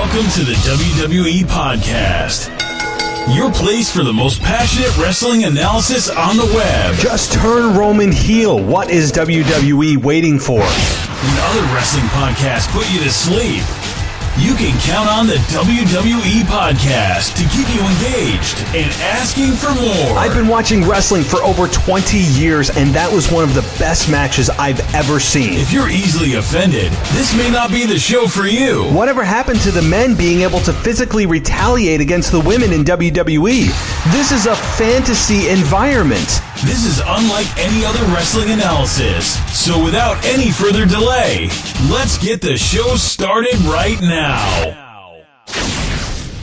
Welcome to the WWE Podcast, your place for the most passionate wrestling analysis on the web. Just turn Roman heel. What is WWE waiting for? When other wrestling podcasts put you to sleep, you can count on the WWE Podcast to keep you engaged and asking for more. I've been watching wrestling for over 20 years, and that was one of the best matches I've ever seen. If you're easily offended, this may not be the show for you. Whatever happened to the men being able to physically retaliate against the women in WWE? This is a fantasy environment. This is unlike any other wrestling analysis. So without any further delay, let's get the show started right now.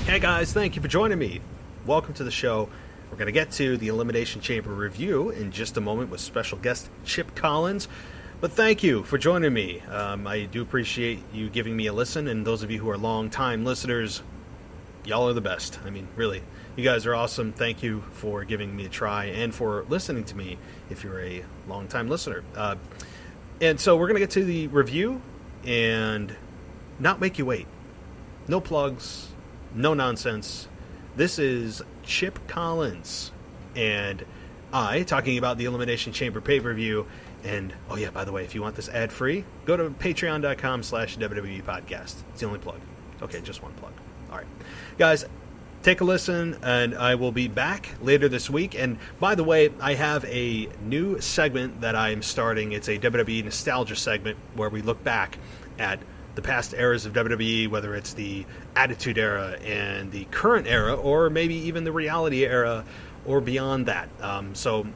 Hey guys, thank you for joining me. Welcome to the show. We're going to get to the Elimination Chamber review in just a moment with special guest Chip Collins. But thank you for joining me. I do appreciate you giving me a listen, and those of you who are long-time listeners, y'all are the best. I mean, really. You guys are awesome. Thank you for giving me a try and for listening to me if you're a long-time listener. And so we're going to get to the review and not make you wait. No plugs, no nonsense. This is Chip Collins and I talking about the Elimination Chamber pay-per-view. And, oh yeah, by the way, if you want this ad-free, go to patreon.com/WWE Podcast. It's the only plug. Okay, just one plug. All right. Guys, take a listen, and I will be back later this week. And by the way, I have a new segment that I'm starting. It's a WWE nostalgia segment where we look back at the past eras of WWE, whether it's the Attitude Era and the current era, or maybe even the reality era, or beyond that. So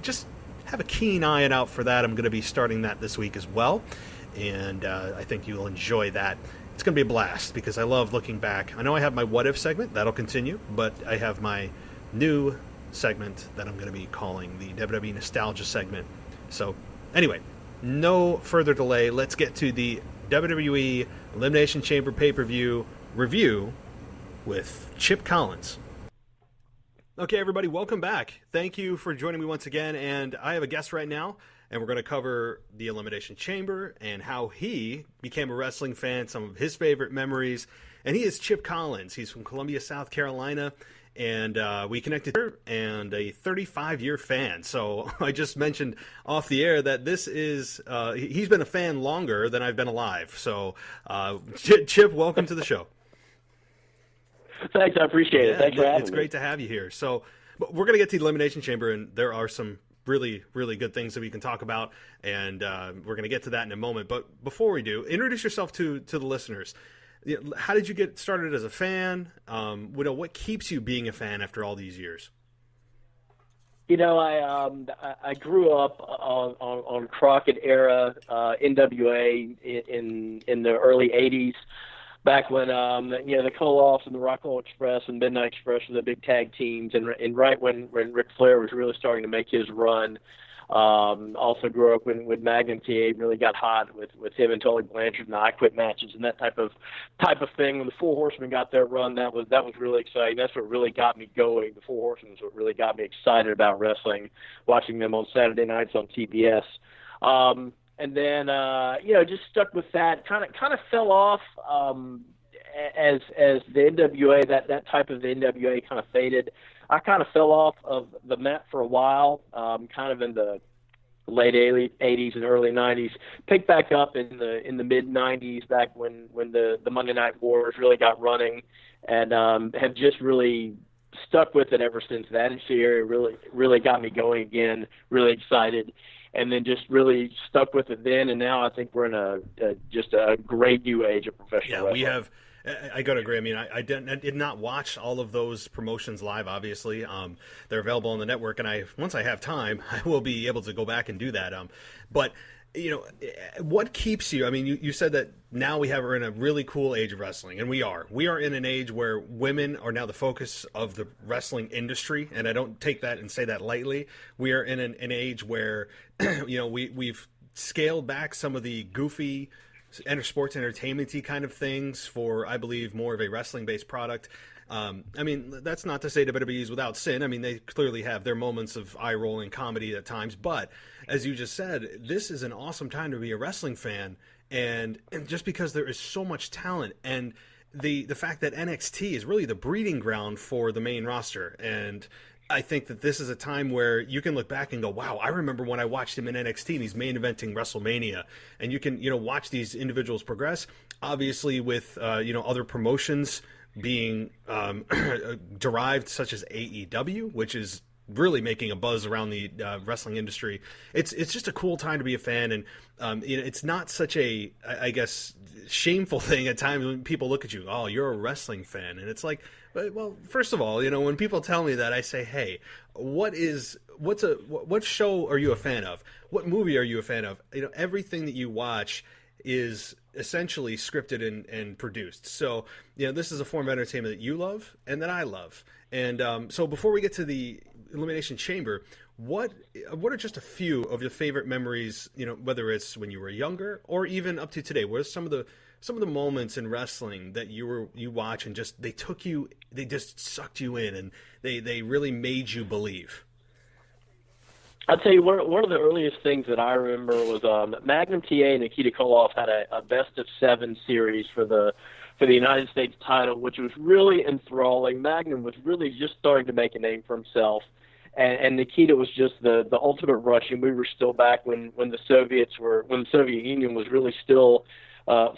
just have a keen eye out for that. I'm going to be starting that this week as well, and I think you'll enjoy that. It's going to be a blast because I love looking back. I know I have my What If segment. That'll continue, but I have my new segment that I'm going to be calling the WWE Nostalgia segment. So anyway, no further delay. Let's get to the WWE Elimination Chamber pay-per-view review with Chip Collins. Okay, everybody, welcome back. Thank you for joining me once again, and I have a guest right now, and we're going to cover the Elimination Chamber and how he became a wrestling fan, some of his favorite memories, and he is Chip Collins. He's from Columbia, South Carolina, and we connected here, and a 35-year fan. So I just mentioned off the air that this is, he's been a fan longer than I've been alive. So Chip, welcome to the show. Thanks, I appreciate it. Thanks for having me. It's great to have you here. So but we're going to get to the Elimination Chamber, and there are some really, really good things that we can talk about, and we're going to get to that in a moment. But before we do, introduce yourself to the listeners. How did you get started as a fan? What keeps you being a fan after all these years? You know, I grew up on Crockett era NWA in the early '80s, back when the Koloffs and the Rock'n'Roll Express and Midnight Express were the big tag teams, and right when Ric Flair was really starting to make his run. Also grew up when Magnum TA really got hot with him and Tully Blanchard and the I Quit matches and that type of thing. When the Four Horsemen got their run, that was really exciting. That's what really got me going. The Four Horsemen is what really got me excited about wrestling, watching them on Saturday nights on TBS. And then just stuck with that. Kind of fell off as the NWA that type of the NWA kind of faded. I kind of fell off of the mat for a while, kind of in the late 80s and early 90s. Picked back up in the mid 90s, back when the Monday Night Wars really got running, and have just really stuck with it ever since. That area really got me going again. Really excited, and then just really stuck with it then. And now I think we're in just a great new age of professional wrestling. We have. I got to agree. I mean, I did not watch all of those promotions live, obviously. They're available on the network, and once I have time, I will be able to go back and do that. But, what keeps you? I mean, you said that now we're in a really cool age of wrestling, and we are. We are in an age where women are now the focus of the wrestling industry, and I don't take that and say that lightly. We are in an age where, we've scaled back some of the goofy sports entertainment-y kind of things for, I believe, more of a wrestling-based product. I mean, that's not to say WWE is without sin. I mean, they clearly have their moments of eye-rolling comedy at times. But, as you just said, this is an awesome time to be a wrestling fan. and just because there is so much talent, and the fact that NXT is really the breeding ground for the main roster. And I think that this is a time where you can look back and go, wow, I remember when I watched him in NXT and he's main eventing WrestleMania. And you can, watch these individuals progress, obviously with, other promotions being derived, such as AEW, which is really making a buzz around the wrestling industry. It's just a cool time to be a fan, and it's not such a, I guess, shameful thing at times when people look at you, oh, you're a wrestling fan, and it's like, well, first of all, when people tell me that, I say, hey, what show are you a fan of? What movie are you a fan of? Everything that you watch is essentially scripted and produced. So, this is a form of entertainment that you love and that I love. And so before we get to the Elimination Chamber, what are just a few of your favorite memories, whether it's when you were younger or even up to today? What are some of the moments in wrestling that you watch and just they just sucked you in and they really made you believe? I'll tell you, one of the earliest things that I remember was Magnum TA and Nikita Koloff had a best of 7 series for the United States title, which was really enthralling. Magnum was really just starting to make a name for himself, and Nikita was just the ultimate Russian. We were still back when the Soviet Union was really still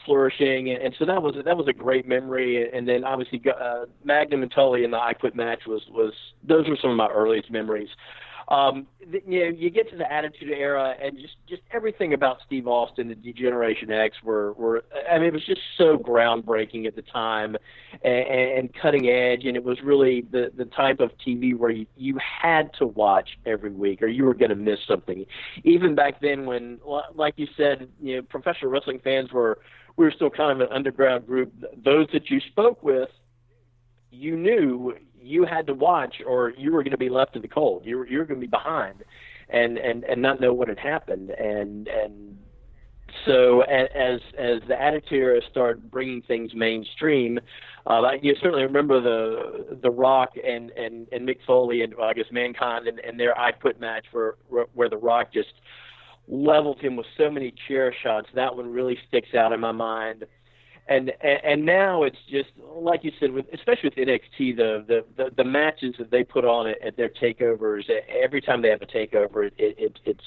flourishing, and so that was a great memory. And then obviously Magnum and Tully in the I Quit match was those were some of my earliest memories. You get to the Attitude Era, and just everything about Steve Austin and D-Generation X were it was just so groundbreaking at the time and cutting edge, and it was really the type of TV where you had to watch every week or you were going to miss something. Even back then when, like you said, professional wrestling fans we were still kind of an underground group. Those that you spoke with, you knew you had to watch or you were going to be left in the cold. You were going to be behind and not know what had happened. And so as the Attitude Era started bringing things mainstream, you certainly remember the Rock and Mick Foley and I guess Mankind and their I Quit match where the Rock just leveled him with so many chair shots. That one really sticks out in my mind. And now it's just like you said, especially with NXT, the matches that they put on at their takeovers. Every time they have a takeover, it's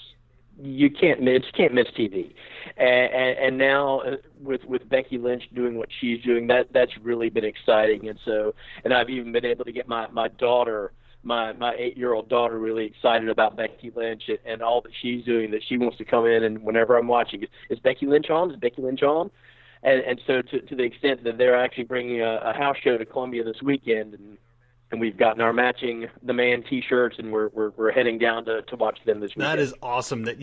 you can't miss TV. And now with Becky Lynch doing what she's doing, that's really been exciting. And I've even been able to get my daughter. My 8-year-old daughter really excited about Becky Lynch and all that she's doing. That she wants to come in and whenever I'm watching, is Becky Lynch on? Is Becky Lynch on? And so to the extent that they're actually bringing a house show to Columbia this weekend, and we've gotten our matching The Man T-shirts, and we're heading down to watch them this weekend. That is awesome. That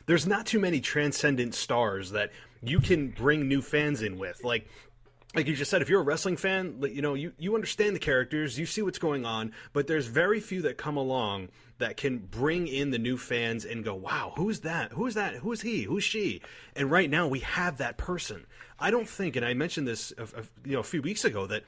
there's not too many transcendent stars that you can bring new fans in with. Like you just said, if you're a wrestling fan, you understand the characters, you see what's going on, but there's very few that come along that can bring in the new fans and go, wow, who's that? Who is that? Who is he? Who's she? And right now we have that person. I don't think, and I mentioned this a few weeks ago, that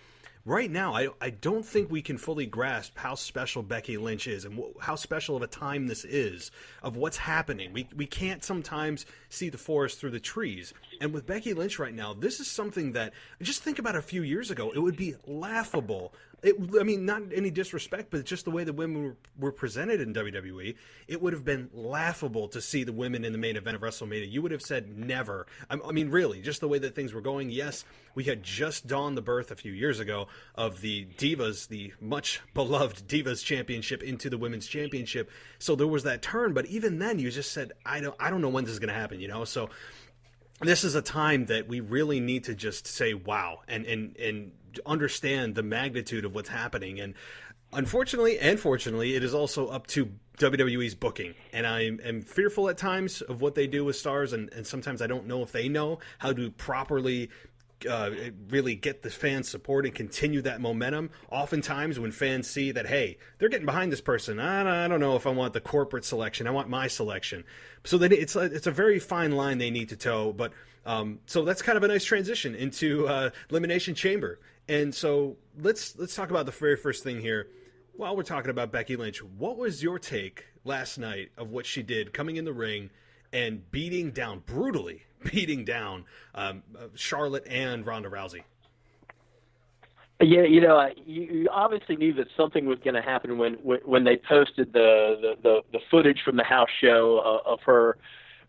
right now I don't think we can fully grasp how special Becky Lynch is and how special of a time this is of what's happening. We can't sometimes see the forest through the trees. And with Becky Lynch right now, this is something that, just think about a few years ago, it would be laughable. Not any disrespect, but just the way the women were presented in WWE, it would have been laughable to see the women in the main event of WrestleMania. You would have said never. Really, just the way that things were going. Yes, we had just dawned the birth a few years ago of the Divas, the much beloved Divas Championship into the Women's Championship. So there was that turn, but even then, you just said, I don't know when this is going to happen. So this is a time that we really need to just say wow and understand the magnitude of what's happening. And unfortunately and fortunately, it is also up to WWE's booking. And I am fearful at times of what they do with stars, and sometimes I don't know if they know how to properly really get the fans' support and continue that momentum. Oftentimes when fans see that, hey, they're getting behind this person, I don't know if I want the corporate selection, I want my selection. So then it's a very fine line they need to toe. But so that's kind of a nice transition into Elimination Chamber. And so let's talk about the very first thing here. While we're talking about Becky Lynch, what was your take last night of what she did coming in the ring and brutally beating down Charlotte and Ronda Rousey. Yeah, you obviously knew that something was going to happen when they posted the footage from the house show of her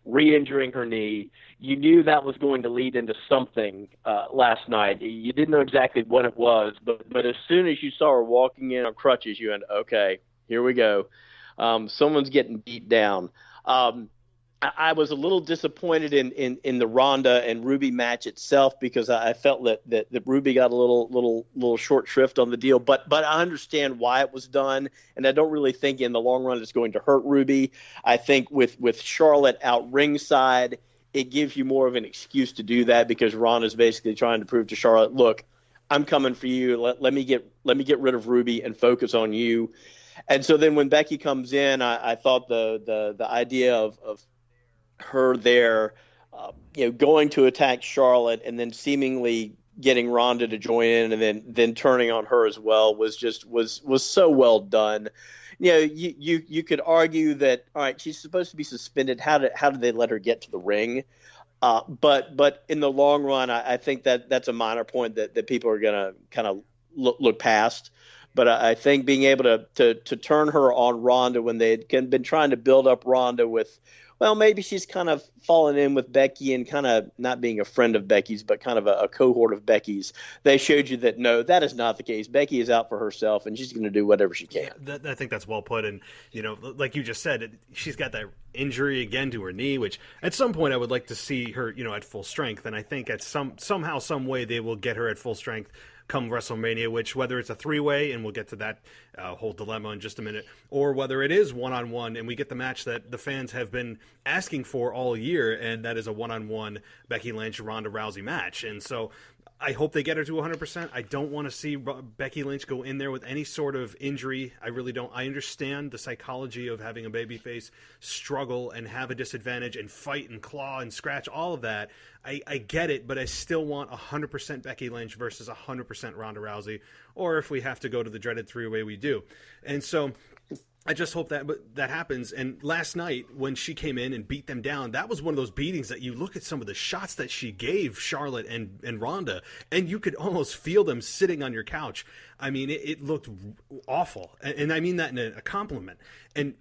re-injuring her knee. You knew that was going to lead into something last night. You didn't know exactly what it was, but as soon as you saw her walking in on crutches, you went, okay, here we go. Someone's getting beat down. I was a little disappointed in the Ronda and Ruby match itself because I felt that Ruby got a little short shrift on the deal. But I understand why it was done, and I don't really think in the long run it's going to hurt Ruby. I think with Charlotte out ringside, it gives you more of an excuse to do that because Ronda's basically trying to prove to Charlotte, look, I'm coming for you. Let me get rid of Ruby and focus on you. And so then when Becky comes in, I thought the idea of her there, going to attack Charlotte and then seemingly getting Ronda to join in and then turning on her as well was so well done. You could argue that, all right, she's supposed to be suspended. How did they let her get to the ring? But in the long run, I think that's a minor point that people are going to kind of look past. But I think being able to turn her on Ronda when they had been trying to build up Ronda with, well, maybe she's kind of fallen in with Becky and kind of not being a friend of Becky's, but kind of a cohort of Becky's. They showed you that, no, that is not the case. Becky is out for herself, and she's going to do whatever she can. Yeah, I think that's well put. And, like you just said, she's got that injury again to her knee, which at some point I would like to see her, at full strength. And I think at somehow, some way they will get her at full strength come WrestleMania, which whether it's a three-way, and we'll get to that whole dilemma in just a minute, or whether it is one-on-one, and we get the match that the fans have been asking for all year, and that is a one-on-one Becky Lynch-Ronda Rousey match. And so I hope they get her to 100%. I don't want to see Becky Lynch go in there with any sort of injury. I really don't. I understand the psychology of having a babyface struggle and have a disadvantage and fight and claw and scratch, all of that. I get it, but I still want 100% Becky Lynch versus 100% Ronda Rousey, or if we have to go to the dreaded three-way, we do. And so I just hope that happens. And last night when she came in and beat them down, that was one of those beatings that you look at some of the shots that she gave Charlotte and Ronda, and you could almost feel them sitting on your couch. I mean, it looked awful. And I mean that in a compliment. And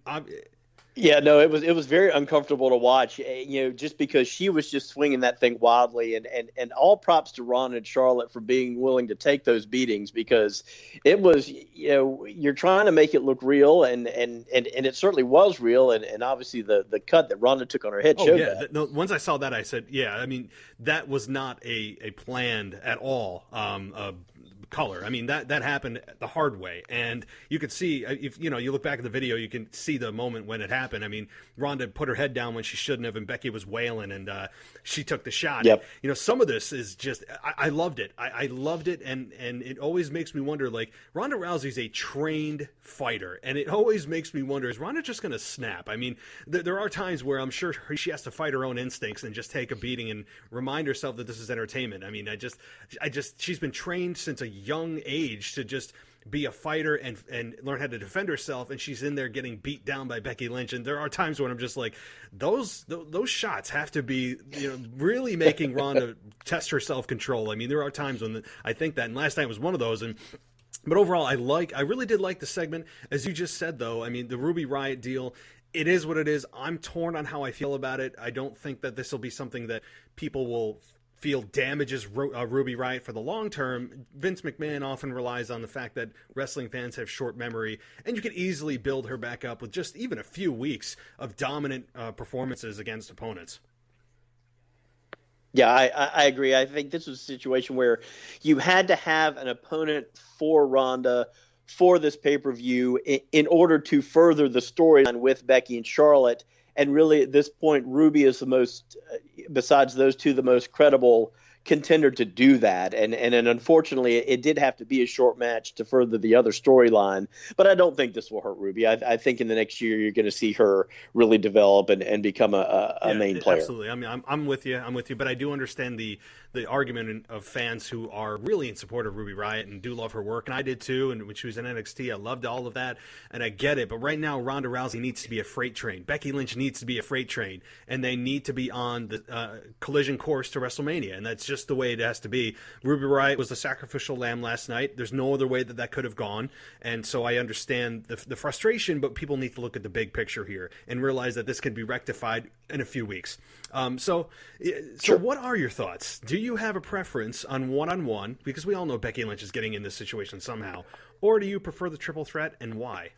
yeah, no, it was very uncomfortable to watch, just because she was just swinging that thing wildly, and all props to Ron and Charlotte for being willing to take those beatings, because it was, you're trying to make it look real, and it certainly was real, and obviously the cut that Ronda took on her head showed that. No, once I saw that, I said, yeah, I mean, that was not a planned at all color. I mean, that happened the hard way, and you could see, if you look back at the video, you can see the moment when it happened. I mean, Ronda put her head down when she shouldn't have, and Becky was wailing, and she took the shot. Yep. And, some of this is just, I loved it. I loved it, and it always makes me wonder, like, Ronda Rousey's a trained fighter, and it always makes me wonder, is Ronda just going to snap? I mean, there are times where I'm sure she has to fight her own instincts and just take a beating and remind herself that this is entertainment. I mean, she's been trained since a young age to just be a fighter and learn how to defend herself, and she's in there getting beat down by Becky Lynch. And there are times when I'm just like, those shots have to be really making Ronda test her self-control. I mean, there are times when I think that, and last night was one of those. But overall, I really did like the segment. As you just said, though, I mean, the Ruby Riott deal, it is what it is. I'm torn on how I feel about it. I don't think that this will be something that people will feel damages Ruby Riott for the long term. Vince McMahon often relies on the fact that wrestling fans have short memory, and you could easily build her back up with just even a few weeks of dominant performances against opponents. Yeah, I agree. I think this was a situation where you had to have an opponent for Ronda for this pay-per-view in order to further the storyline with Becky and Charlotte. And really, at this point, Ruby is the most, besides those two, the most credible contender to do that. And unfortunately, it did have to be a short match to further the other storyline. But I don't think this will hurt Ruby. I think in the next year, you're going to see her really develop and become a main player. Absolutely. I mean, I'm with you. But I do understand the argument of fans who are really in support of Ruby Riott and do love her work. And I did too. And when she was in NXT, I loved all of that. And I get it. But right now, Ronda Rousey needs to be a freight train. Becky Lynch needs to be a freight train. And they need to be on the collision course to WrestleMania. And that's just the way it has to be. Ruby Riott was the sacrificial lamb last night. There's no other way that could have gone. And so I understand the frustration, but people need to look at the big picture here and realize that this could be rectified in a few weeks. So Sure. what are your thoughts? Do you have a preference on one-on-one? Because we all know Becky Lynch is getting in this situation somehow. Or do you prefer the triple threat, and why?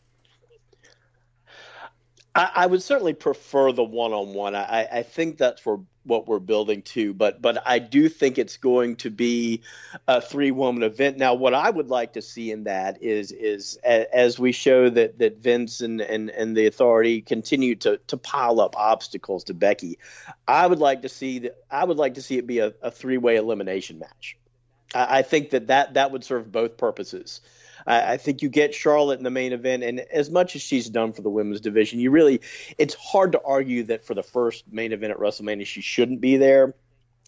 I would certainly prefer the one-on-one. I think that's what we're building to, but I do think it's going to be a 3-woman event. Now, what I would like to see in that is as we show that Vince and the Authority continue to pile up obstacles to Becky, I would like to see it be a 3-way elimination match. I think that would serve both purposes. I think you get Charlotte in the main event, and as much as she's done for the women's division, it's hard to argue that for the first main event at WrestleMania she shouldn't be there.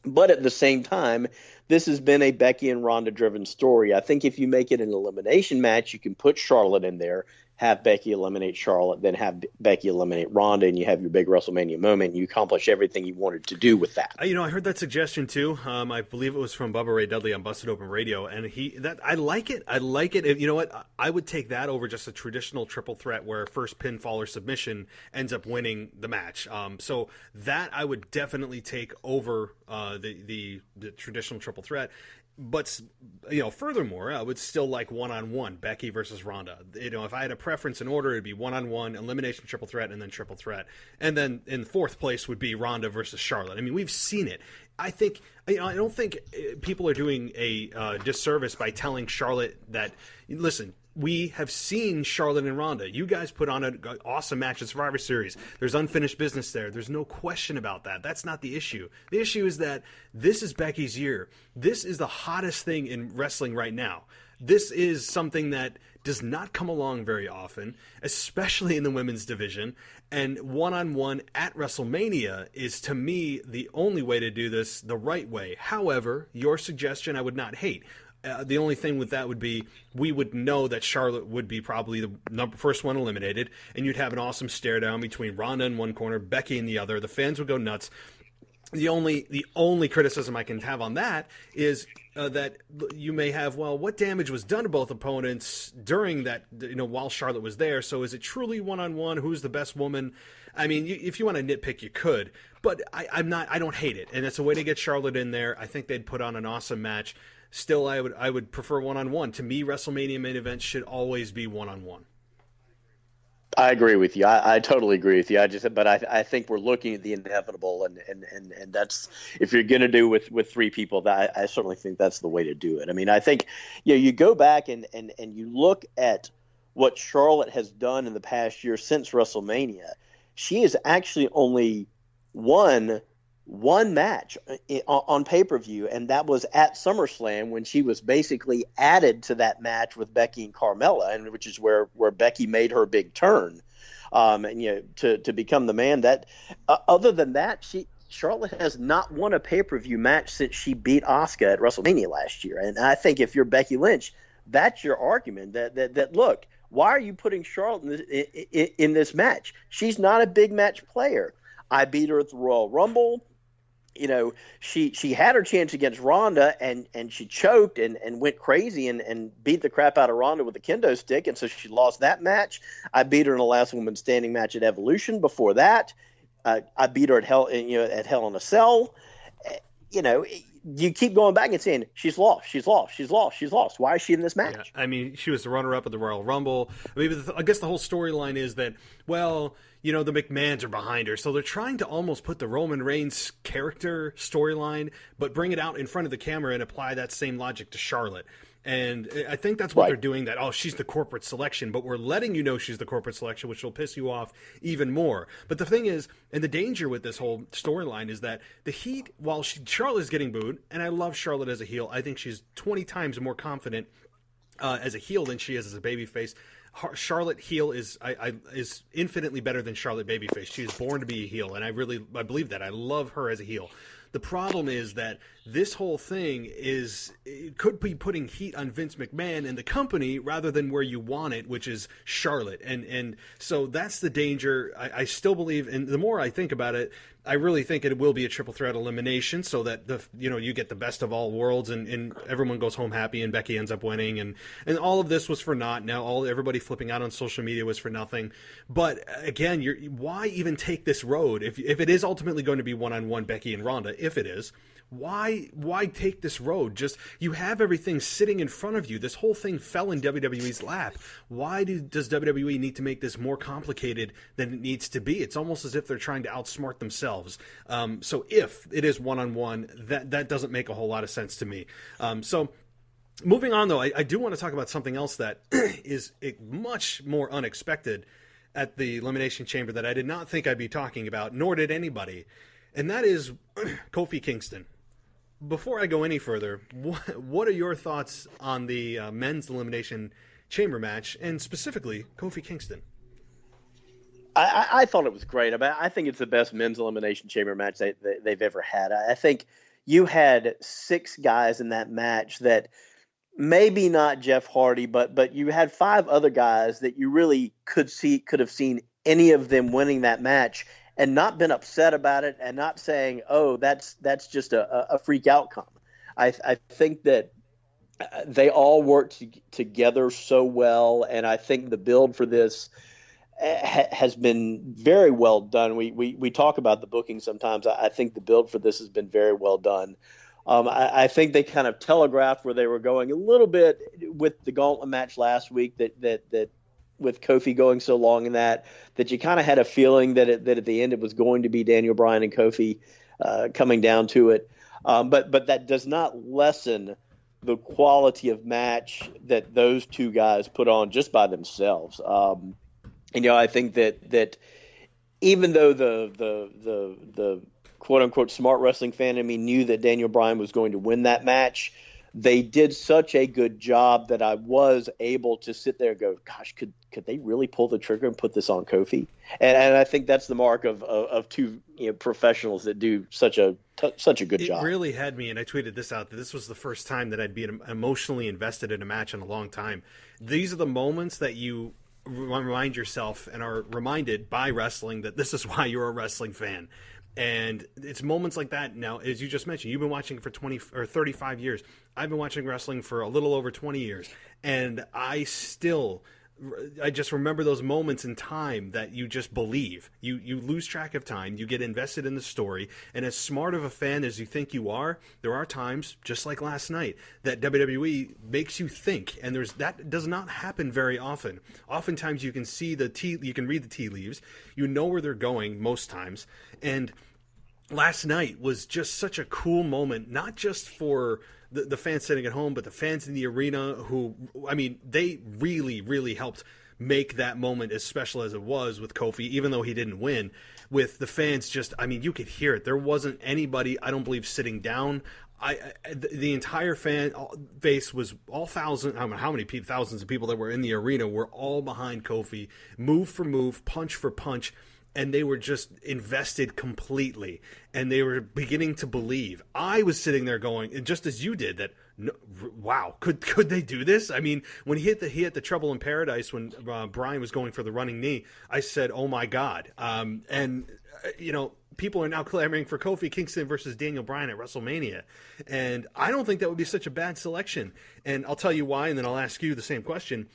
But at the same time, this has been a Becky and Ronda driven story. I think if you make it an elimination match, you can put Charlotte in there, have Becky eliminate Charlotte, then have Becky eliminate Ronda, and you have your big WrestleMania moment, and you accomplish everything you wanted to do with that. I heard that suggestion too. I believe it was from Bubba Ray Dudley on Busted Open Radio, and I like it. I like it. You know what? I would take that over just a traditional triple threat where first pinfall or submission ends up winning the match. So that I would definitely take over the traditional triple threat. But, furthermore, I would still like one-on-one, Becky versus Ronda. If I had a preference in order, it'd be one-on-one, elimination triple threat, and then triple threat. And then in fourth place would be Ronda versus Charlotte. I mean, we've seen it. I don't think people are doing a disservice by telling Charlotte that, listen, we have seen Charlotte and Ronda. You guys put on an awesome match at Survivor Series. There's unfinished business there. There's no question about that. That's not the issue. The issue is that this is Becky's year. This is the hottest thing in wrestling right now. This is something that does not come along very often, especially in the women's division. And one-on-one at WrestleMania is, to me, the only way to do this the right way. However, your suggestion I would not hate. The only thing with that would be we would know that Charlotte would be probably the first one eliminated, and you'd have an awesome stare down between Ronda in one corner, Becky in the other. The fans would go nuts. The only criticism I can have on that is that you may have, what damage was done to both opponents during that, while Charlotte was there? So is it truly one-on-one? Who's the best woman? I mean, if you want to nitpick, you could, but I don't hate it. And it's a way to get Charlotte in there. I think they'd put on an awesome match. Still, I would prefer one-on-one. To me, WrestleMania main events should always be one-on-one. I agree with you. I totally agree with you. I think we're looking at the inevitable, and that's, if you're going to do with 3 people, that I certainly think that's the way to do it. I mean, I think you go back and you look at what Charlotte has done in the past year since WrestleMania. She has actually only won one match on pay-per-view, and that was at SummerSlam when she was basically added to that match with Becky and Carmella, and which is where Becky made her big turn, to become the man. That other than that, Charlotte has not won a pay-per-view match since she beat Asuka at WrestleMania last year. And I think if you're Becky Lynch, that's your argument. That look, why are you putting Charlotte in this match? She's not a big match player. I beat her at the Royal Rumble. She had her chance against Ronda, and she choked and went crazy and beat the crap out of Ronda with a kendo stick, and so she lost that match. I beat her in the last woman standing match at Evolution. Before that, I beat her at Hell in a Cell. You keep going back and saying she's lost. Why is she in this match? Yeah, I mean, she was the runner-up at the Royal Rumble. I guess the whole storyline is that, the McMahons are behind her. So they're trying to almost put the Roman Reigns character storyline, but bring it out in front of the camera and apply that same logic to Charlotte. And I think that's what they're doing, that, oh, she's the corporate selection, but we're letting you know she's the corporate selection, which will piss you off even more. But the thing is, and the danger with this whole storyline is that the heat, while Charlotte's getting booed, and I love Charlotte as a heel, I think she's 20 times more confident as a heel than she is as a babyface. Charlotte heel is infinitely better than Charlotte babyface. She is born to be a heel, and I believe that. I love her as a heel. The problem is that this whole thing could be putting heat on Vince McMahon and the company rather than where you want it, which is Charlotte. And so that's the danger. I still believe, and the more I think about it, I really think it will be a triple threat elimination, so that you get the best of all worlds and everyone goes home happy and Becky ends up winning, and all of this was for naught. Now everybody flipping out on social media was for nothing. But again, why even take this road if it is ultimately going to be one-on-one Becky and Ronda? If it is, why take this road? Just, you have everything sitting in front of you. This whole thing fell in WWE's lap. Why does WWE need to make this more complicated than it needs to be? It's almost as if they're trying to outsmart themselves. So if it is one-on-one, that doesn't make a whole lot of sense to me. So moving on, though, I do want to talk about something else that is much more unexpected at the Elimination Chamber that I did not think I'd be talking about, nor did anybody, and that is Kofi Kingston. Before I go any further, what are your thoughts on the men's Elimination Chamber match, and specifically Kofi Kingston? I thought it was great. I think it's the best men's Elimination Chamber match they've ever had. I think you had 6 guys in that match that maybe not Jeff Hardy, but you had 5 other guys that you really could have seen any of them winning that match and not been upset about it and not saying, oh, that's just a freak outcome. I think that they all worked together so well, and I think the build for this has been very well done. We talk about the booking sometimes. I think the build for this has been very well done. I think they kind of telegraphed where they were going a little bit with the gauntlet match last week, that with Kofi going so long in that you kind of had a feeling that at the end it was going to be Daniel Bryan and Kofi coming down to it. But that does not lessen the quality of match that those two guys put on just by themselves. I think that even though the quote unquote smart wrestling fan in me knew that Daniel Bryan was going to win that match, they did such a good job that I was able to sit there and go, gosh, could they really pull the trigger and put this on Kofi? And I think that's the mark of two professionals that do such a good job. It really had me, and I tweeted this out, that this was the first time that I'd been emotionally invested in a match in a long time. These are the moments that you remind yourself and are reminded by wrestling that this is why you're a wrestling fan. And it's moments like that. Now, as you just mentioned, you've been watching for 20 or 35 years. I've been watching wrestling for a little over 20 years. And I just remember those moments in time that you just believe. You lose track of time. You get invested in the story. And as smart of a fan as you think you are, there are times, just like last night, that WWE makes you think. And that does not happen very often. Oftentimes you can you can read the tea leaves. You know where they're going most times. And last night was just such a cool moment, not just for the fans sitting at home, but the fans in the arena who, they really, really helped make that moment as special as it was with Kofi, even though he didn't win. With the fans you could hear it. There wasn't anybody, I don't believe, sitting down. The entire fan base was all thousands, I don't know how many people, thousands of people that were in the arena were all behind Kofi, move for move, punch for punch. And they were just invested completely, and they were beginning to believe. I was sitting there going, and just as you did, that wow, could they do this? I mean, when he hit the Trouble in Paradise when Bryan was going for the running knee, I said, oh my God. People are now clamoring for Kofi Kingston versus Daniel Bryan at WrestleMania, and I don't think that would be such a bad selection. And I'll tell you why, and then I'll ask you the same question.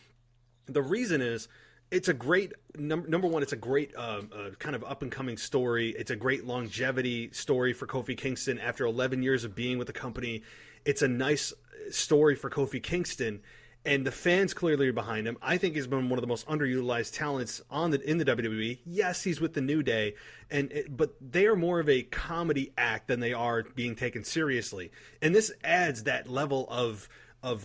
The reason is, it's a great number one. It's a great kind of up and coming story. It's a great longevity story for Kofi Kingston after 11 years of being with the company. It's a nice story for Kofi Kingston, And the fans clearly are behind him. I think he's been one of the most underutilized talents in the WWE. Yes, he's with the New Day, but they are more of a comedy act than they are being taken seriously. And this adds that level of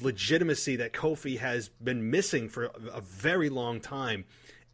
legitimacy that Kofi has been missing for a very long time.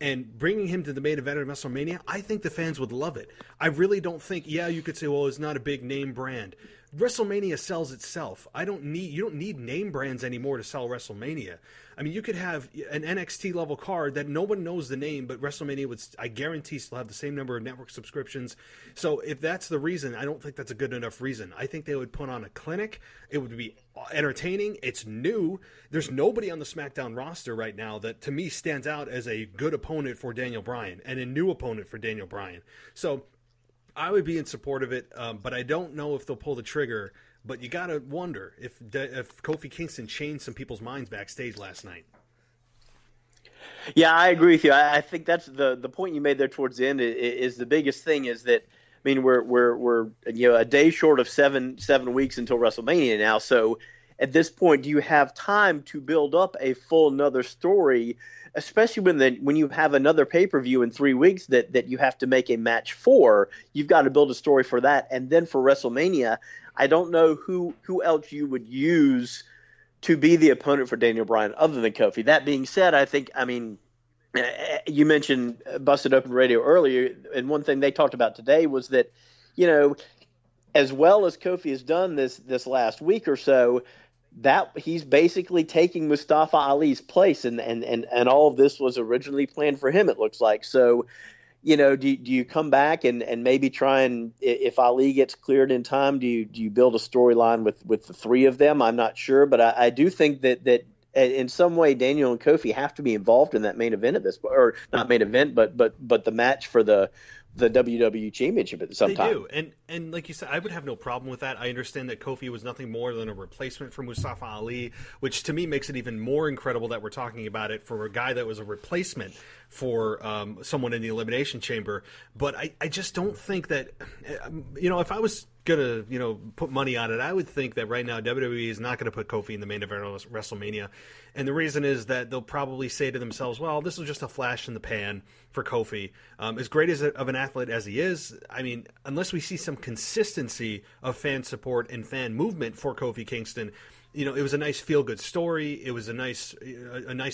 And bringing him to the main event of WrestleMania, I think the fans would love it. I really don't think, you could say, well, it's not a big name brand. WrestleMania sells itself. You don't need name brands anymore to sell WrestleMania. I mean, you could have an NXT level card that no one knows the name, but WrestleMania would, I guarantee, still have the same number of network subscriptions. So if that's the reason, I don't think that's a good enough reason. I think they would put on a clinic. It would be entertaining. It's new. There's nobody on the SmackDown roster right now that, to me, stands out as a good opponent for Daniel Bryan and a new opponent for Daniel Bryan. So I would be in support of it, but I don't know if they'll pull the trigger. But you got to wonder if Kofi Kingston changed some people's minds backstage last night. Yeah, I agree with you. I think that's the point you made there towards the end is the biggest thing is that, I mean, we're a day short of seven weeks until WrestleMania now. So at this point, do you have time to build up a full another story, especially when you have another pay-per-view in 3 weeks that you have to make a match for? You've got to build a story for that. And then for WrestleMania, I don't know who else you would use to be the opponent for Daniel Bryan other than Kofi. That being said, I mean, you mentioned Busted Open Radio earlier, and one thing they talked about today was that, as well as Kofi has done this last week or so, that he's basically taking Mustafa Ali's place, and all of this was originally planned for him, it looks like. So, do you come back and maybe try and, if Ali gets cleared in time, do you build a storyline with the three of them? I'm not sure, but I do think that in some way Daniel and Kofi have to be involved in that main event of this, or not main event, but the match for the WWE Championship at some time. They do, and like you said, I would have no problem with that. I understand that Kofi was nothing more than a replacement for Mustafa Ali, which to me makes it even more incredible that we're talking about it for a guy that was a replacement for someone in the Elimination Chamber. But I just don't think that, if I was gonna put money on it, I would think that right now WWE is not going to put Kofi in the main event of WrestleMania, and the reason is that they'll probably say to themselves, well, this was just a flash in the pan for Kofi. As great of an athlete as he is, I mean, unless we see some consistency of fan support and fan movement for Kofi Kingston, it was a nice feel-good story. It was a nice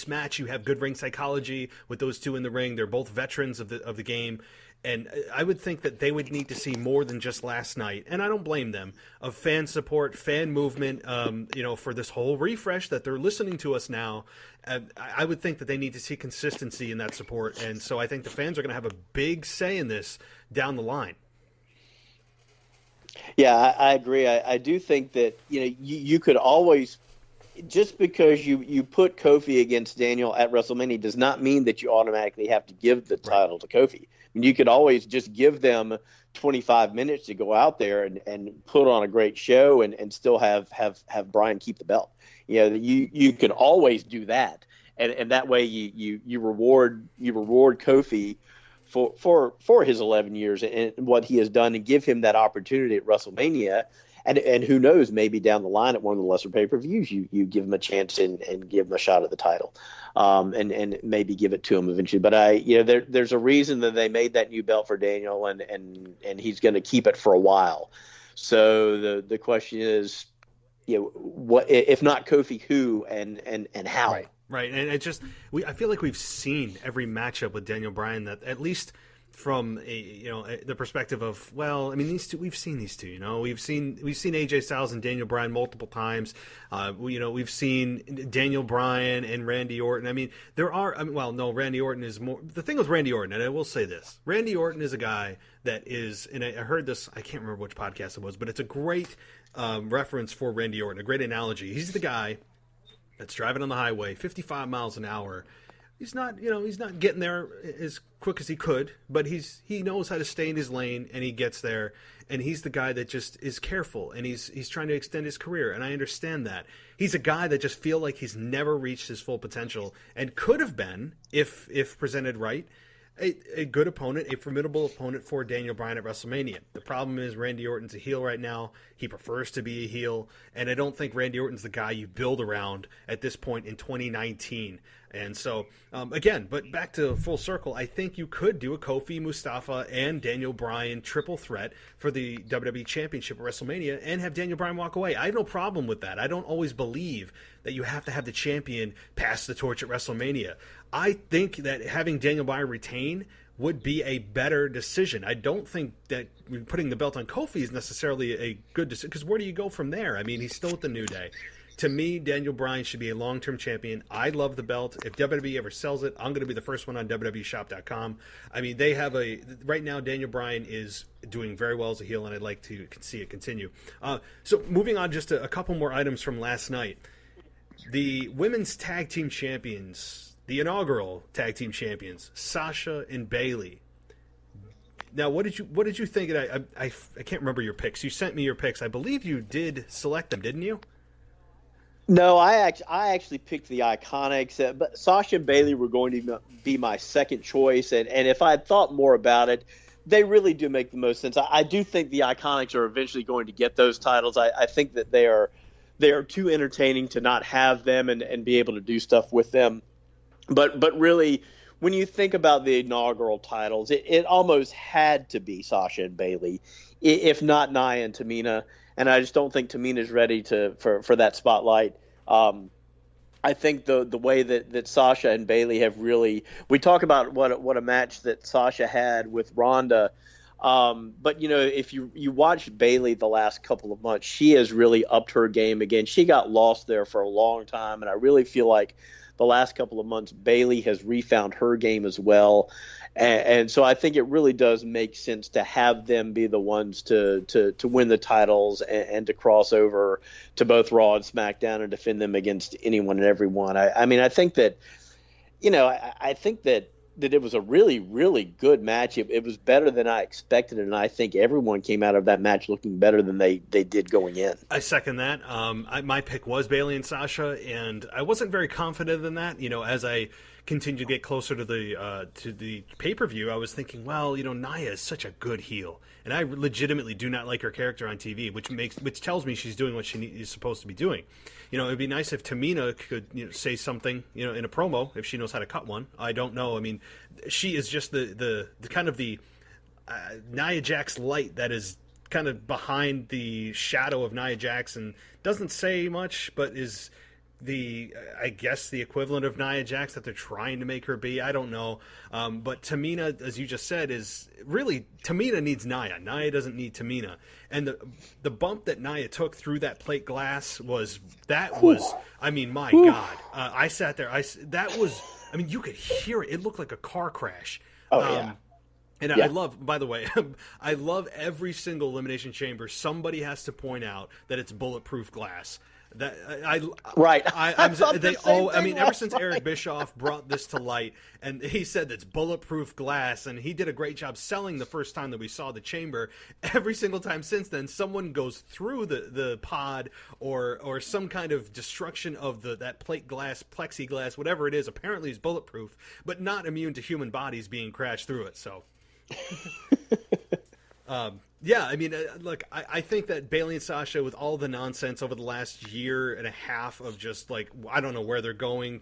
match. You have good ring psychology with those two in the ring. They're both veterans of the game. And I would think that they would need to see more than just last night, and I don't blame them, of fan support, fan movement, for this whole refresh that they're listening to us now. I would think that they need to see consistency in that support, and so I think the fans are going to have a big say in this down the line. Yeah, I agree. I do think that you could always, just because you put Kofi against Daniel at WrestleMania does not mean that you automatically have to give the title to Kofi. I mean, you could always just give them 25 minutes to go out there and put on a great show and still have Bryan keep the belt. You could always do that, and that way you reward Kofi for his 11 years and what he has done, and give him that opportunity at WrestleMania. And who knows, maybe down the line at one of the lesser pay-per-views, you give him a chance and give him a shot at the title, and maybe give it to him eventually. But there's a reason that they made that new belt for Daniel, and he's going to keep it for a while. So the question is, what if not Kofi, who and how? Right, and I feel like we've seen every matchup with Daniel Bryan that at least from the perspective of, well, I mean, these two, we've seen these two, we've seen AJ Styles and Daniel Bryan multiple times. We've seen Daniel Bryan and Randy Orton. I mean, Randy Orton is more, the thing with Randy Orton, and I will say this, Randy Orton is a guy that is, and I heard this, I can't remember which podcast it was, but it's a great reference for Randy Orton, a great analogy. He's the guy that's driving on the highway 55 miles an hour. He's not getting there as quick as he could, but he knows how to stay in his lane, and he gets there. And he's the guy that just is careful, and he's trying to extend his career, and I understand that. He's a guy that just feel like he's never reached his full potential, and could have been if presented right. a good opponent, a formidable opponent for Daniel Bryan at WrestleMania. The problem is Randy Orton's a heel right now. He prefers to be a heel, and I don't think Randy Orton's the guy you build around at this point in 2019. And so, again, but back to full circle, I think you could do a Kofi, Mustafa, and Daniel Bryan triple threat for the WWE Championship at WrestleMania and have Daniel Bryan walk away. I have no problem with that. I don't always believe that you have to have the champion pass the torch at WrestleMania. I think that having Daniel Bryan retain would be a better decision. I don't think that putting the belt on Kofi is necessarily a good decision, because where do you go from there? I mean, he's still at the New Day. To me, Daniel Bryan should be a long-term champion. I love the belt. If WWE ever sells it, I'm going to be the first one on WWEshop.com. I mean, they have right now, Daniel Bryan is doing very well as a heel, and I'd like to see it continue. So moving on, just a couple more items from last night. The women's tag team champions, the inaugural tag team champions, Sasha and Bayley. Now, what did you think? I can't remember your picks. You sent me your picks. I believe you did select them, didn't you? No, I actually picked the Iconics, but Sasha and Bayley were going to be my second choice, and if I had thought more about it, they really do make the most sense. I do think the Iconics are eventually going to get those titles. I think that they are too entertaining to not have them and be able to do stuff with them. But really, when you think about the inaugural titles, it almost had to be Sasha and Bayley, if not Nia and Tamina. And I just don't think Tamina's ready for that spotlight. I think the way that Sasha and Bayley have really – we talk about what a match that Sasha had with Ronda. But, if you watch Bayley the last couple of months, she has really upped her game again. She got lost there for a long time, and I really feel like the last couple of months Bayley has refound her game as well. And so I think it really does make sense to have them be the ones to win the titles and to cross over to both Raw and SmackDown and defend them against anyone and everyone. I mean, I think that, I think that it was a really, really good match. It was better than I expected, and I think everyone came out of that match looking better than they did going in. I second that. My pick was Bayley and Sasha, and I wasn't very confident in that. As I continue to get closer to the pay-per-view, I was thinking, well, Nia is such a good heel, and I legitimately do not like her character on TV, which tells me she's doing what she is supposed to be doing. It'd be nice if Tamina could say something, in a promo, if she knows how to cut one. I don't know. I mean, she is just the kind of the Nia Jax light that is kind of behind the shadow of Nia Jax and doesn't say much, but is I guess the equivalent of Nia Jax that they're trying to make her be. I don't know. But Tamina, as you just said, is really Tamina needs Nia. Nia doesn't need Tamina. And the bump that Nia took through that plate glass was I mean, my God. I sat there. You could hear it. It looked like a car crash. Oh, yeah. And yeah. I love, by the way, I love every single Elimination Chamber. Somebody has to point out that it's bulletproof glass. Right. Ever since Eric Bischoff brought this to light, and he said that's bulletproof glass, and he did a great job selling the first time that we saw the chamber. Every single time since then, someone goes through the pod or some kind of destruction of that plate glass, plexiglass, whatever it is. Apparently, is bulletproof, but not immune to human bodies being crashed through it. So. Yeah, I mean, look, I think that Bayley and Sasha, with all the nonsense over the last year and a half of just like, I don't know where they're going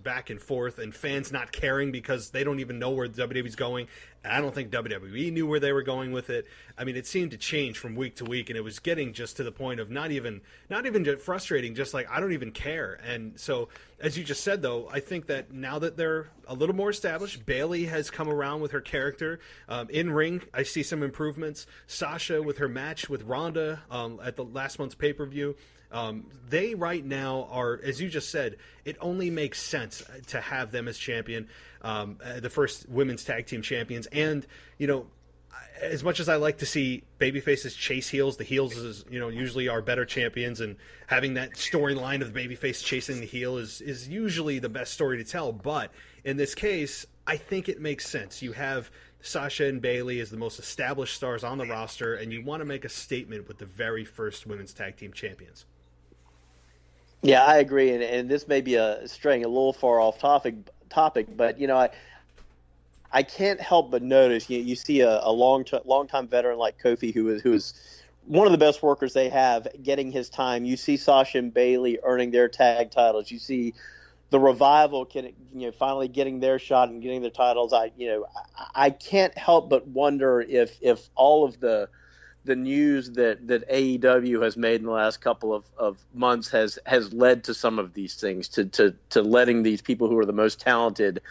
back and forth, and fans not caring because they don't even know where WWE's going. And I don't think WWE knew where they were going with it. I mean, it seemed to change from week to week, and it was getting just to the point of not even just frustrating, just like, I don't even care. And so, as you just said, though, I think that now that they're a little more established, Bayley has come around with her character. In ring, I see some improvements. Sasha with her match with Ronda at the last month's pay-per-view. They right now are, as you just said, it only makes sense to have them as champion, the first women's tag team champions. And, as much as I like to see babyfaces chase heels, the heels is, usually are better champions, and having that storyline of the babyface chasing the heel is usually the best story to tell. But in this case, I think it makes sense. You have Sasha and Bayley as the most established stars on the roster, and you want to make a statement with the very first women's tag team champions. Yeah, I agree, and this may be straying a little far off topic, but I can't help but notice you see a long time veteran like Kofi who is one of the best workers they have getting his time. You see Sasha and Bayley earning their tag titles. You see the Revival finally getting their shot and getting their titles. I can't help but wonder if all of the news that AEW has made in the last couple of months has led to some of these things, to letting these people who are the most talented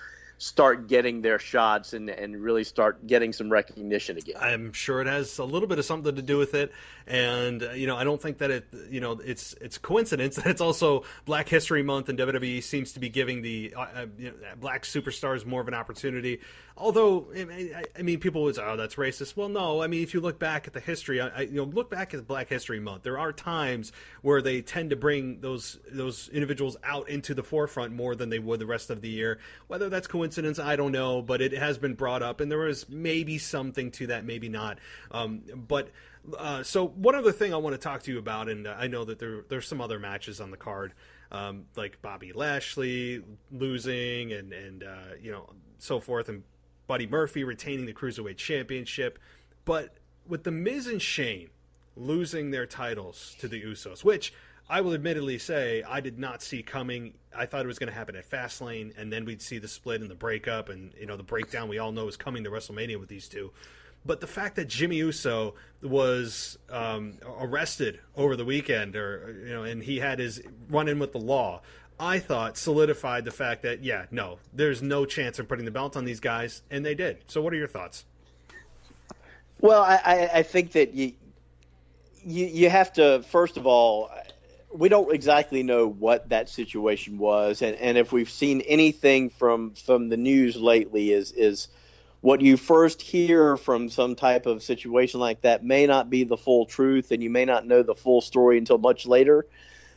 start getting their shots and really start getting some recognition again. I'm sure it has a little bit of something to do with it. And, I don't think that it's coincidence that it's also Black History Month, and WWE seems to be giving the black superstars more of an opportunity. Although, I mean, people would say, oh, that's racist. Well, no. I mean, if you look back at the history, look back at Black History Month, there are times where they tend to bring those individuals out into the forefront more than they would the rest of the year. Whether that's coincidence, I don't know, but it has been brought up, and there was maybe something to that, maybe not. So one other thing I want to talk to you about, and I know that there's some other matches on the card, like Bobby Lashley losing and so forth, and Buddy Murphy retaining the Cruiserweight Championship. But with the Miz and Shane losing their titles to the Usos, which I will admittedly say I did not see coming. I thought it was going to happen at Fastlane, and then we'd see the split and the breakup, and the breakdown we all know is coming to WrestleMania with these two. But the fact that Jimmy Uso was arrested over the weekend, and he had his run-in with the law, I thought solidified the fact that, there's no chance of putting the belt on these guys, and they did. So what are your thoughts? Well, I think that you have to, first of all, we don't exactly know what that situation was, and if we've seen anything from the news lately is what you first hear from some type of situation like that may not be the full truth, and you may not know the full story until much later.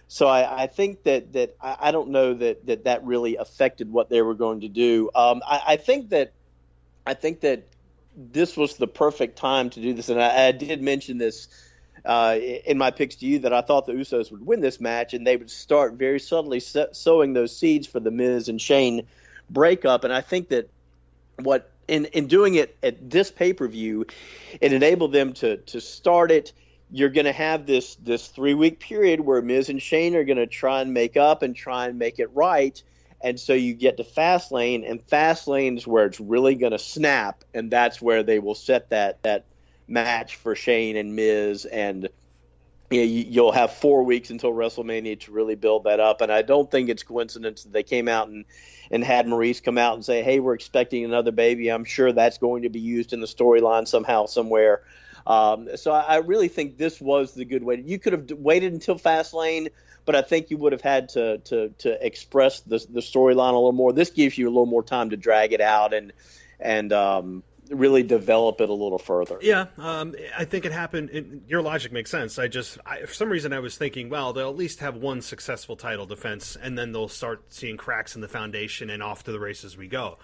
So I think that I don't know that really affected what they were going to do. I think that this was the perfect time to do this, and I did mention this in my picks to you, that I thought the Usos would win this match, and they would start very subtly sowing those seeds for the Miz and Shane breakup. And I think that in doing it at this pay-per-view, it enabled them to start it. You're going to have this 3-week period where Miz and Shane are going to try and make up and try and make it right. And so you get to Fastlane, and Fastlane is where it's really going to snap, and that's where they will set that match for Shane and Miz. And you'll have 4 weeks until WrestleMania to really build that up. And I don't think it's coincidence that they came out and had Maurice come out and say, hey, we're expecting another baby. I'm sure that's going to be used in the storyline somehow, somewhere. So I really think this was the good way. You could have waited until Fastlane, but I think you would have had to express the storyline a little more. This gives you a little more time to drag it out and really develop it a little further. Yeah, I think it happened. Your logic makes sense. For some reason I was thinking, well, they'll at least have one successful title defense, and then they'll start seeing cracks in the foundation, and off to the races we go.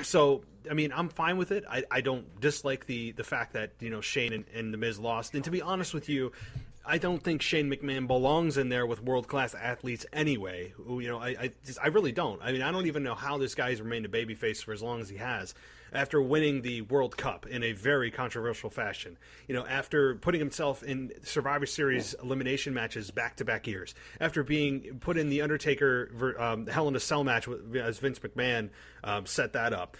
So, I mean, I'm fine with it. I don't dislike the fact that, Shane and The Miz lost. And to be honest with you, I don't think Shane McMahon belongs in there with world-class athletes anyway. I really don't. I mean, I don't even know how this guy's remained a babyface for as long as he has, after winning the World Cup in a very controversial fashion. After putting himself in Survivor Series elimination matches back-to-back years, after being put in the Undertaker Hell in a Cell match as Vince McMahon set that up.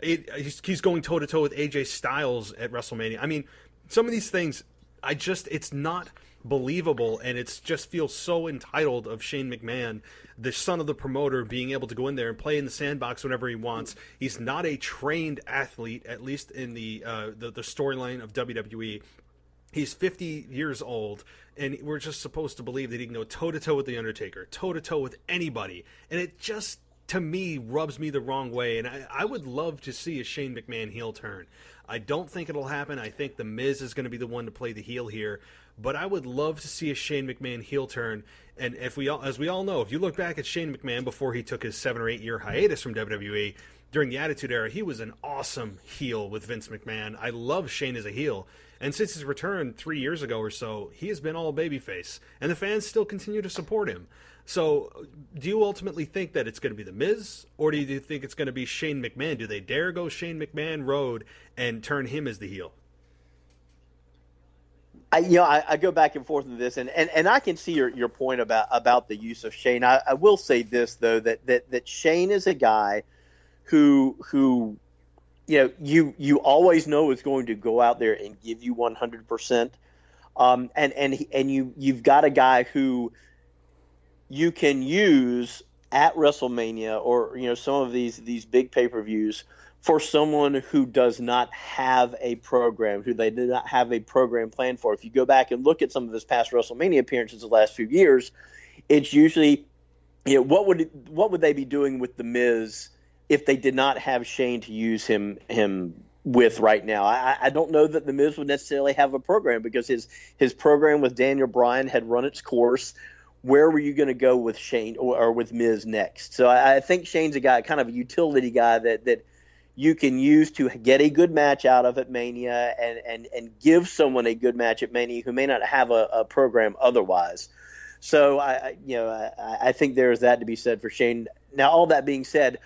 He's going toe-to-toe with AJ Styles at WrestleMania. I mean, some of these things, it's not believable, and it just feels so entitled of Shane McMahon, the son of the promoter, being able to go in there and play in the sandbox whenever he wants. He's not a trained athlete, at least in the storyline of WWE. He's 50 years old, and we're just supposed to believe that he can go toe-to-toe with The Undertaker, toe-to-toe with anybody, and it just, to me, rubs me the wrong way, and I would love to see a Shane McMahon heel turn. I don't think it'll happen. I think The Miz is going to be the one to play the heel here, but I would love to see a Shane McMahon heel turn. And as we all know, if you look back at Shane McMahon before he took his 7 or 8 year hiatus from WWE, during the Attitude Era, he was an awesome heel with Vince McMahon. I love Shane as a heel, And since his return 3 years ago or so, he has been all babyface, and the fans still continue to support him. So, do you ultimately think that it's going to be The Miz, or do you think it's going to be Shane McMahon? Do they dare go Shane McMahon road and turn him as the heel? I go back and forth with this, and I can see your point about the use of Shane. I will say this, though, that Shane is a guy who you always know is going to go out there and give you 100%. And you've got a guy who you can use at WrestleMania or some of these big pay-per-views for someone who does not have a program, who they did not have a program planned for. If you go back and look at some of his past WrestleMania appearances the last few years, it's usually what would they be doing with The Miz if they did not have Shane to use him with right now? I don't know that The Miz would necessarily have a program because his program with Daniel Bryan had run its course. Where were you going to go with Shane or with Miz next? So I think Shane's a guy, kind of a utility guy that you can use to get a good match out of at Mania and give someone a good match at Mania who may not have a program otherwise. So I think there's that to be said for Shane. Now, all that being said,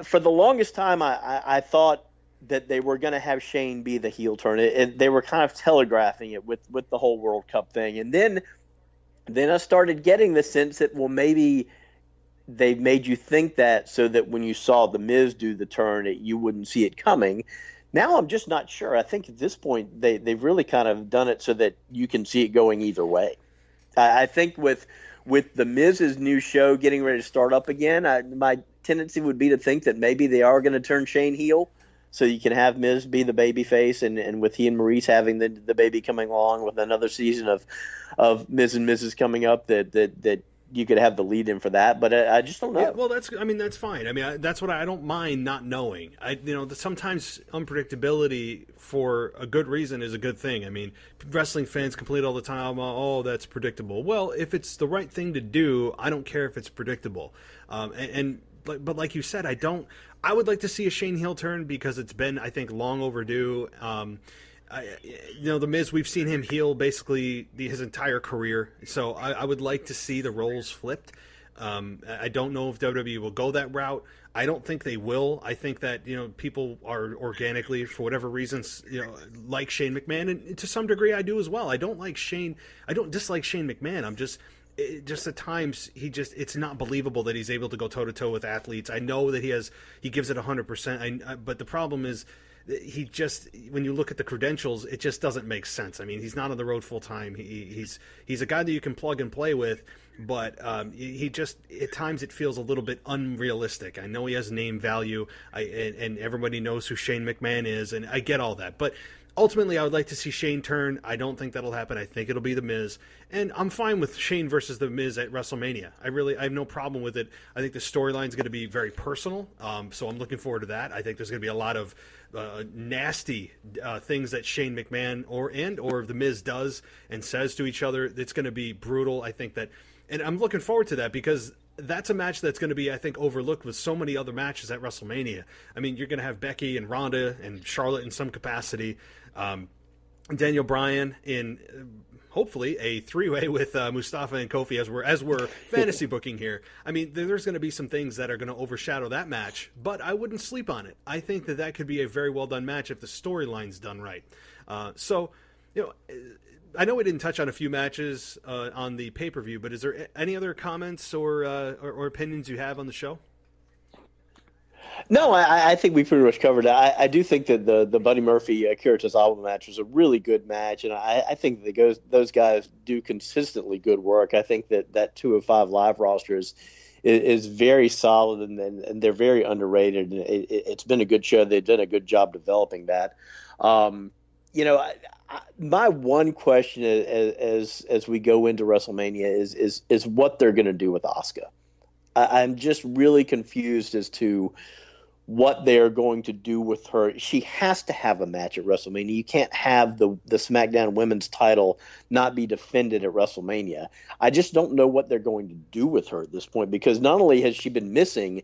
for the longest time, I thought that they were going to have Shane be the heel turn. They were kind of telegraphing it with the whole World Cup thing. And then I started getting the sense that, well, maybe they made you think that so that when you saw The Miz do the turn, you wouldn't see it coming. Now I'm just not sure. I think at this point they've really kind of done it so that you can see it going either way. I think with The Miz's new show getting ready to start up again, my tendency would be to think that maybe they are going to turn Shane heel so you can have Miz be the baby face, and with he and Maurice having the baby coming along with another season of Miz and Mrs. coming up, that you could have the lead in for that, but I just don't know. Yeah, well, that's fine. I mean, that's what I don't mind not knowing. Sometimes unpredictability for a good reason is a good thing. I mean, wrestling fans complain all the time, oh, that's predictable. Well, if it's the right thing to do, I don't care if it's predictable. But like you said, I would like to see a Shane heel turn because it's been, I think, long overdue. The Miz, we've seen him heel basically his entire career, so I would like to see the roles flipped. I don't know if WWE will go that route. I don't think they will. I think that people are organically, for whatever reasons, like Shane McMahon, and to some degree I do as well. I don't dislike Shane McMahon. I'm just at times it's not believable that he's able to go toe to toe with athletes. I know that he gives it 100%. But the problem is, when you look at the credentials, it just doesn't make sense. I mean, he's not on the road full time. He's a guy that you can plug and play with, but he just, at times it feels a little bit unrealistic. I know he has name value, and everybody knows who Shane McMahon is, and I get all that. But ultimately, I would like to see Shane turn. I don't think that'll happen. I think it'll be The Miz, and I'm fine with Shane versus The Miz at WrestleMania. I have no problem with it. I think the storyline is going to be very personal, so I'm looking forward to that. I think there's going to be a lot of nasty things that Shane McMahon or The Miz does and says to each other. It's going to be brutal. I think that, and I'm looking forward to that because that's a match that's going to be, I think, overlooked with so many other matches at WrestleMania. I mean, you're going to have Becky and Ronda and Charlotte in some capacity, Daniel Bryan in hopefully a three-way with Mustafa and Kofi as we're fantasy booking here. I mean, there's going to be some things that are going to overshadow that match, but I wouldn't sleep on it. I think that could be a very well-done match if the storyline's done right. I know we didn't touch on a few matches on the pay-per-view, but is there any other comments or opinions you have on the show? No, I think we pretty much covered it. I do think that the Buddy Murphy Akira Tozawa match was a really good match, and I think that those guys do consistently good work. I think that 205 Live roster is very solid, and they're very underrated. It's been a good show. They've done a good job developing that. My one question as we go into WrestleMania is what they're going to do with Asuka. I'm just really confused as to what they are going to do with her. She has to have a match at WrestleMania. You can't have the SmackDown Women's title not be defended at WrestleMania. I just don't know what they're going to do with her at this point, because not only has she been missing,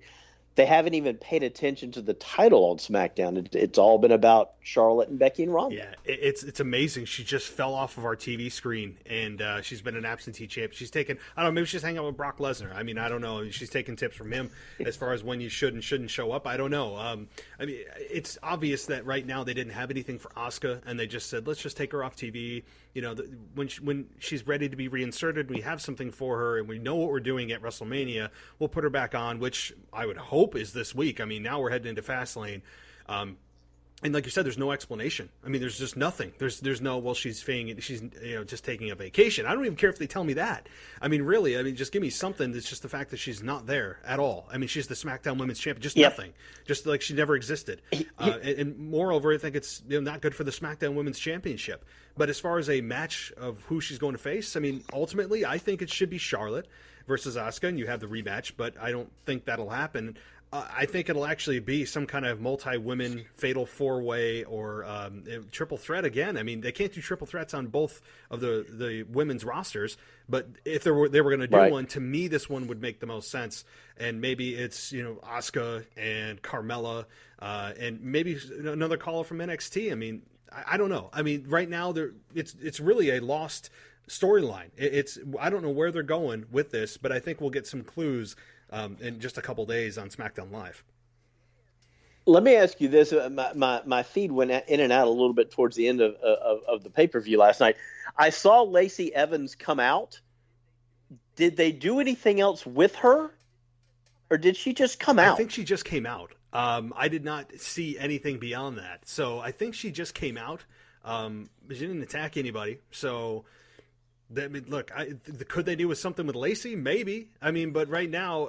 they haven't even paid attention to the title on SmackDown. It's all been about Charlotte and Becky and Ronda. Yeah, it's amazing. She just fell off of our TV screen, and she's been an absentee champ. She's taken, I don't know, maybe she's hanging out with Brock Lesnar. I mean, I don't know. She's taking tips from him as far as when you should and shouldn't show up. I don't know. I mean, it's obvious that right now they didn't have anything for Asuka, and they just said, let's just take her off TV. You know, when she's ready to be reinserted, we have something for her, and we know what we're doing at WrestleMania. We'll put her back on, which I would hope is this week. I mean, now we're heading into Fastlane. And like you said, there's no explanation. I mean, there's just nothing. There's no, well, she's just taking a vacation. I don't even care if they tell me that. I mean, really, I mean, just give me something that's just the fact that she's not there at all. I mean, she's the SmackDown Women's Champion, just nothing. Just like she never existed. And moreover, I think it's not good for the SmackDown Women's Championship. But as far as a match of who she's going to face, I mean, ultimately, I think it should be Charlotte versus Asuka, and you have the rematch, but I don't think that'll happen. I think it'll actually be some kind of multi-women fatal four-way or triple threat again. I mean, they can't do triple threats on both of the women's rosters, but if they were going to do one, to me, this one would make the most sense. And maybe it's Asuka and Carmella, and maybe another caller from NXT. I mean, I don't know. I mean, right now it's really a lost storyline. I don't know where they're going with this, but I think we'll get some clues in just a couple days on SmackDown Live. Let me ask you this. My feed went in and out a little bit towards the end of the pay-per-view last night. I saw Lacey Evans come out. Did they do anything else with her? Or did she just come out? I think she just came out. I did not see anything beyond that. So I think she just came out. She didn't attack anybody. So... look, could they do with something with Lacey? Maybe. I mean, but right now,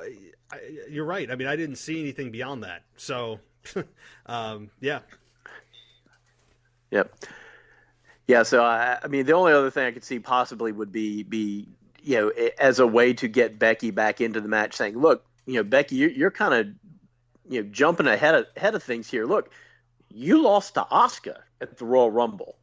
you're right. I mean, I didn't see anything beyond that. So, yeah. Yep. Yeah. So, I mean, the only other thing I could see possibly would be as a way to get Becky back into the match, saying, "Look, Becky, you're kind of, jumping ahead of things here. Look, you lost to Asuka at the Royal Rumble.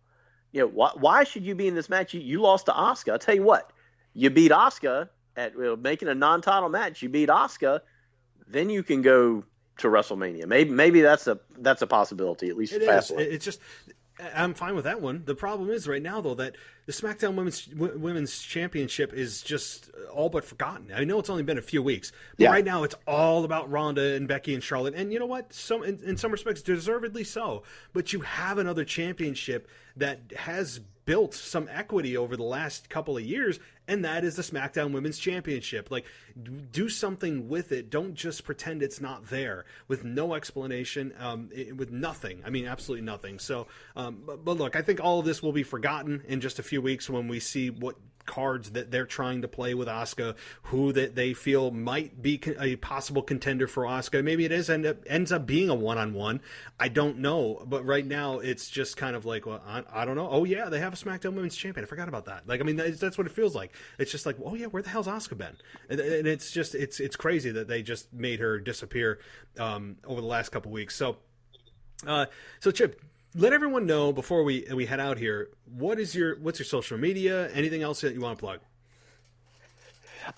Why should you be in this match? You lost to Asuka. I'll tell you what, you beat Asuka at making a non-title match. You beat Asuka, then you can go to WrestleMania. Maybe that's a possibility, at least for Fastlane. It's just, I'm fine with that one. The problem is right now, though, that the SmackDown Women's Championship is just all but forgotten. I know it's only been a few weeks, but right now it's all about Ronda and Becky and Charlotte. And you know what? In some respects, deservedly so. But you have another championship that has built some equity over the last couple of years, and that is the SmackDown Women's Championship. Like, do something with it. Don't just pretend it's not there with no explanation, with nothing. I mean, absolutely nothing. So, but look, I think all of this will be forgotten in just a few weeks when we see what cards that they're trying to play with Asuka, who that they feel might be a possible contender for Asuka. Maybe it ends up being a one-on-one. I don't know, but right now it's just kind of like, well, I don't know. Oh yeah, they have a SmackDown Women's Champion. I forgot about that. Like, I mean, that's what it feels like. It's just like, oh yeah, where the hell's Asuka been? And it's just it's crazy that they just made her disappear over the last couple weeks. So Chip, let everyone know before we head out here, what's your social media? Anything else that you want to plug?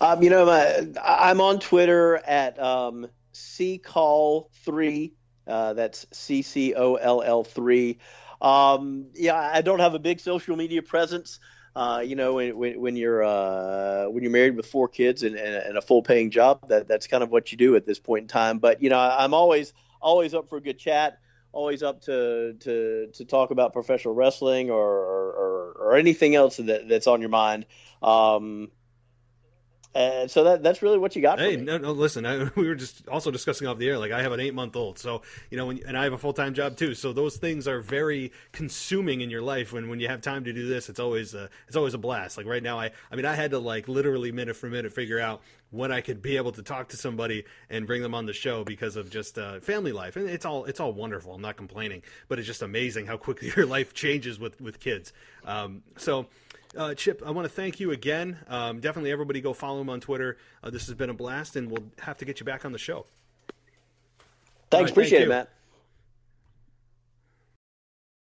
I'm on Twitter at CCall3. That's CCOLL3. I don't have a big social media presence. When you're married with 4 kids and a full paying job, that's kind of what you do at this point in time. But I'm always up for a good chat. Always up to talk about professional wrestling or anything else that's on your mind. And so that's really what you got. Hey, for me. No, listen, we were just also discussing off the air. Like, I have an 8-month-old, so and I have a full-time job too. So those things are very consuming in your life. When you have time to do this, it's always a blast. Like right now, I had to like literally minute for minute figure out when I could be able to talk to somebody and bring them on the show because of just family life. And it's all wonderful. I'm not complaining, but it's just amazing how quickly your life changes with kids. Chip, I want to thank you again. Definitely everybody go follow him on Twitter. This has been a blast, and we'll have to get you back on the show. Thanks. Appreciate it, Matt.